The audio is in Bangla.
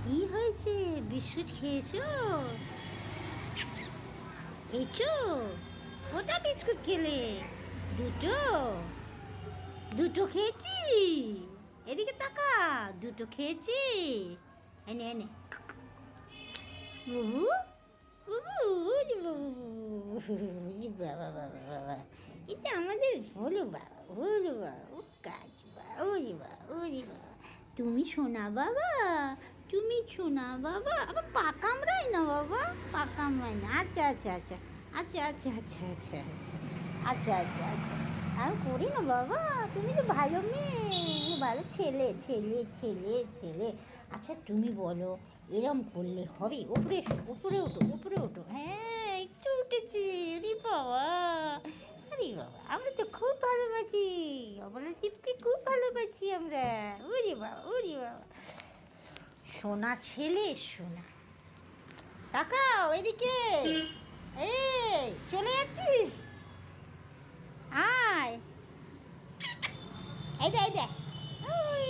কি হয়েছে? বিস্কুট খেয়েছো? খেয়েছো? কটা বিস্কুট খেলে? দুটো? দুটো খেয়েছি? এদিকে তাকা, দুটো খেয়েছি। এনে এনে বাবু, বাবু, ওরে বাবু, ওরে বাবা, বাবা, বাবা, এটা আমাদের ভোলু বাবা, ভোলু বাবা, ও কাজ বাবা, ওরে বাবা, ওরে বাবা, তুমি শোনা বাবা, তুমি শোনা বাবা, আবার পা কামড়ায় না বাবা, পা কামড়ায় না। আচ্ছা আচ্ছা আচ্ছা আচ্ছা আচ্ছা আচ্ছা আচ্ছা আচ্ছা আচ্ছা আচ্ছা আমি করি না বাবা, তুমি তো ভালো মেয়ে, ভালো ছেলে, ছেলে, ছেলে, ছেলে। আচ্ছা তুমি বলো, এরম করলে হবে? উপরে এসো, উপরে ওঠো, উপরে ওঠো। হ্যাঁ, একটু উঠেছি। আরে বাবা, আরে বাবা, আমরা তো খুব ভালোবাসি, অবলা চিপকে খুব ভালোবাসি আমরা। ওরে বাবা, ওরে বাবা, সোনা ছেলে, সোনা। তাকাও এদিকে, এই চলে যাচ্ছি, আয়, এই দেখ, ওই